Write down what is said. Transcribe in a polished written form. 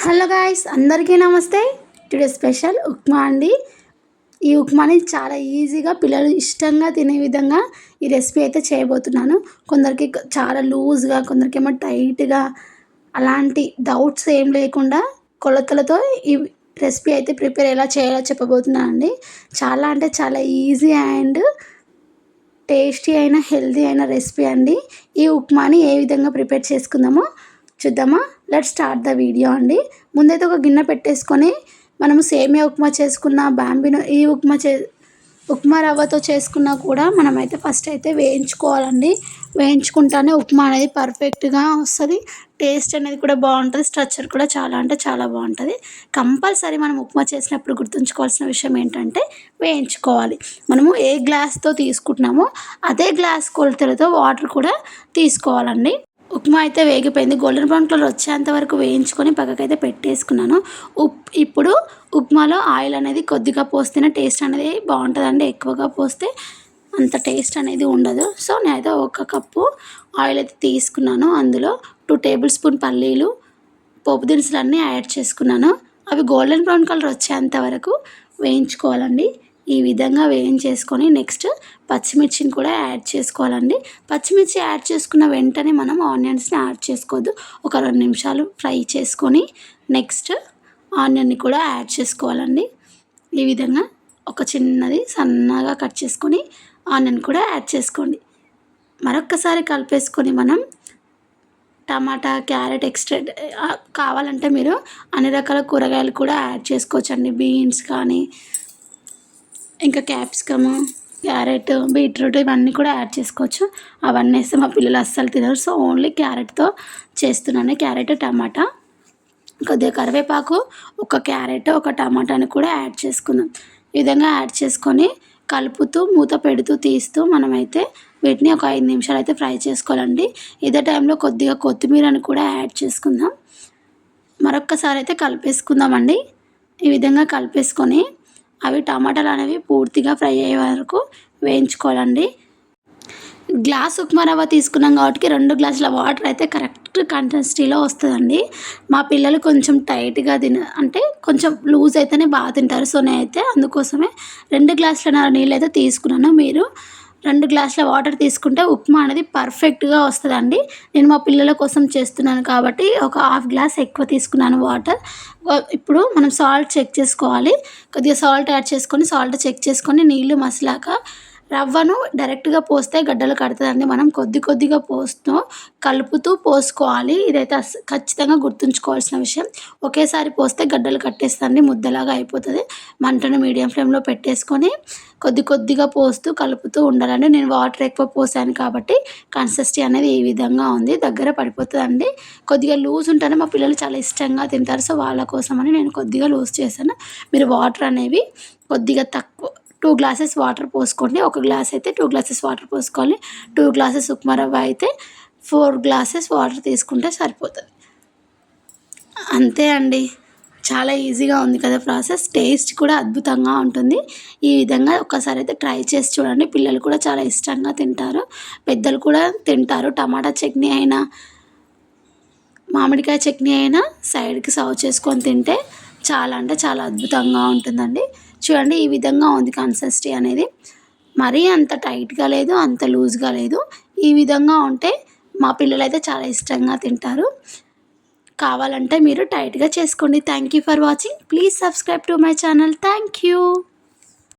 Hello guys, అందరికీ నమస్తే. Today special upma అండి. ఈ ఉప్మాని చాలా ఈజీగా పిల్లలు ఇష్టంగా తినే విధంగా ఈ రెసిపీ అయితే చేయబోతున్నాను. కొందరికి చాలా లూజ్గా, కొందరికేమో టైట్గా, అలాంటి డౌట్స్ ఏం లేకుండా కొలతలతో ఈ రెసిపీ అయితే ప్రిపేర్ ఎలా చేయాలో చెప్పబోతున్నాను అండి. చాలా అంటే చాలా ఈజీ అండ్ టేస్టీ అయిన హెల్తీ అయిన రెసిపీ అండి. ఈ ఉప్మాని ఏ విధంగా ప్రిపేర్ చేసుకుందామో చూద్దామా. లెట్స్ స్టార్ట్ ద వీడియో అండి. ముందైతే ఒక గిన్నె పెట్టేసుకొని మనము సేమియా ఉప్మా చేసుకున్న, బాంబినో ఈ ఉప్మా రవ్వతో చేసుకున్నా కూడా మనమైతే ఫస్ట్ అయితే వేయించుకోవాలండి. వేయించుకుంటానే ఉప్మా అనేది పర్ఫెక్ట్గా వస్తుంది. టేస్ట్ అనేది కూడా బాగుంటుంది. స్ట్రక్చర్ కూడా చాలా అంటే చాలా బాగుంటుంది. కంపల్సరీ మనం ఉప్మా చేసినప్పుడు గుర్తుంచుకోవాల్సిన విషయం ఏంటంటే వేయించుకోవాలి. మనము ఏ గ్లాస్తో తీసుకుంటున్నామో అదే గ్లాస్ కొలతలతో వాటర్ కూడా తీసుకోవాలండి. ఉప్మా అయితే వేగిపోయింది. గోల్డెన్ బ్రౌన్ కలర్ వచ్చేంత వరకు వేయించుకొని పక్కకైతే పెట్టేసుకున్నాను. ఇప్పుడు ఉప్మాలో ఆయిల్ అనేది కొద్దిగా పోస్తేనే టేస్ట్ అనేది బాగుంటుందండి. ఎక్కువగా పోస్తే అంత టేస్ట్ అనేది ఉండదు. సో నేనైతే 1 కప్పు ఆయిల్ అయితే తీసుకున్నాను. అందులో 2 టేబుల్ స్పూన్ పల్లీలు, పోపు దినుసులన్నీ యాడ్ చేసుకున్నాను. అవి గోల్డెన్ బ్రౌన్ కలర్ వచ్చేంత వరకు వేయించుకోవాలండి. ఈ విధంగా వేయించేసుకొని నెక్స్ట్ పచ్చిమిర్చిని కూడా యాడ్ చేసుకోవాలండి. పచ్చిమిర్చి యాడ్ చేసుకున్న వెంటనే మనం ఆనియన్స్ని యాడ్ చేసుకోవద్దు. ఒక 2 నిమిషాలు ఫ్రై చేసుకొని నెక్స్ట్ ఆనియన్ని కూడా యాడ్ చేసుకోవాలండి. ఈ విధంగా ఒక చిన్నది సన్నగా కట్ చేసుకొని ఆనియన్ కూడా యాడ్ చేసుకోండి. మరొక్కసారి కలిపేసుకొని మనం టమాటా, క్యారెట్ ఎక్స్ట్రా కావాలంటే మీరు అన్ని రకాల కూరగాయలు కూడా యాడ్ చేసుకోవచ్చండి. బీన్స్ కానీ, ఇంకా క్యాప్సికము, క్యారెట్, బీట్రూట్ ఇవన్నీ కూడా యాడ్ చేసుకోవచ్చు. అవన్నీ వేస్తే మా పిల్లలు అస్సలు తినరు. సో ఓన్లీ క్యారెట్తో చేస్తున్నాను. క్యారెట్, టమాటా, కొద్దిగా కరివేపాకు, ఒక క్యారెట్, ఒక టమాటాని కూడా యాడ్ చేసుకుందాం. ఈ విధంగా యాడ్ చేసుకొని కలుపుతూ మూత పెడుతూ తీస్తూ మనమైతే వీటిని ఒక 5 నిమిషాలు అయితే ఫ్రై చేసుకోవాలండి. ఇదే టైంలో కొద్దిగా కొత్తిమీరని కూడా యాడ్ చేసుకుందాం. మరొక్కసారి అయితే కలిపేసుకుందామండి. ఈ విధంగా కలిపేసుకొని అవి టమాటాలు అనేవి పూర్తిగా ఫ్రై అయ్యే వరకు వేయించుకోవాలండి. గ్లాస్ ఉప్మా రవ్వ తీసుకున్నాం కాబట్టి 2 గ్లాసుల వాటర్ అయితే కరెక్ట్ కన్సిస్టెన్సీలో వస్తుందండి. మా పిల్లలు కొంచెం టైట్గా అంటే కొంచెం లూజ్ అయితేనే బాగా తింటారు. సో నేనైతే అందుకోసమే 2 గ్లాసుల నీళ్ళు అయితే తీసుకున్నాను. మీరు 2 గ్లాసుల వాటర్ తీసుకుంటే ఉప్మా అనేది పర్ఫెక్ట్గా వస్తుందండి. నేను మా పిల్లల కోసం చేస్తున్నాను కాబట్టి ఒక 1/2 గ్లాస్ ఎక్కువ తీసుకున్నాను వాటర్. ఇప్పుడు మనం సాల్ట్ చెక్ చేసుకోవాలి. కొద్దిగా సాల్ట్ యాడ్ చేసుకొని సాల్ట్ చెక్ చేసుకొని నీళ్ళు మసిలాక రవ్వను డైరెక్ట్గా పోస్తే గడ్డలు కడుతుందండి. మనం కొద్దిగా పోస్తూ కలుపుతూ పోసుకోవాలి. ఇదైతే ఖచ్చితంగా గుర్తుంచుకోవాల్సిన విషయం. ఒకేసారి పోస్తే గడ్డలు కట్టేస్తుంది, ముద్దలాగా అయిపోతుంది. మంటను మీడియం ఫ్లేమ్లో పెట్టేసుకొని కొద్దిగా పోస్తూ కలుపుతూ ఉండాలండి. నేను వాటర్ ఎక్కువ పోసాను కాబట్టి కన్సిస్టెన్సీ అనేది ఈ విధంగా ఉంది. దగ్గర పడిపోతుందండి. కొద్దిగా లూజ్ ఉంటేనే మా పిల్లలు చాలా ఇష్టంగా తింటారు. సో వాళ్ళ కోసమని నేను కొద్దిగా లూజ్ చేశాను. మీరు వాటర్ అనేవి కొద్దిగా తక్కువ 2 గ్లాసెస్ వాటర్ పోసుకోండి. 1 గ్లాస్ అయితే 2 గ్లాసెస్ వాటర్ పోసుకోవాలి. 2 గ్లాసెస్ ఉప్మా రవ్వ అయితే 4 గ్లాసెస్ వాటర్ తీసుకుంటే సరిపోతుంది. అంతే అండి. చాలా ఈజీగా ఉంది కదా ప్రాసెస్. టేస్ట్ కూడా అద్భుతంగా ఉంటుంది. ఈ విధంగా ఒక్కసారి అయితే ట్రై చేసి చూడండి. పిల్లలు కూడా చాలా ఇష్టంగా తింటారు, పెద్దలు కూడా తింటారు. టమాటా చట్నీ అయినా, మామిడికాయ చట్నీ అయినా సైడ్కి సర్వ్ చేసుకొని తింటే చాలా అంటే చాలా అద్భుతంగా ఉంటుందండి. చూడండి, ఈ విధంగా ఉంది కన్సిస్టెన్సీ అనేది. మరీ అంత టైట్గా లేదు, అంత లూజ్గా లేదు. ఈ విధంగా ఉంటే మా పిల్లలైతే చాలా ఇష్టంగా తింటారు. కావాలంటే మీరు టైట్గా చేసుకోండి. Thank you for watching. Please subscribe to my channel. Thank you.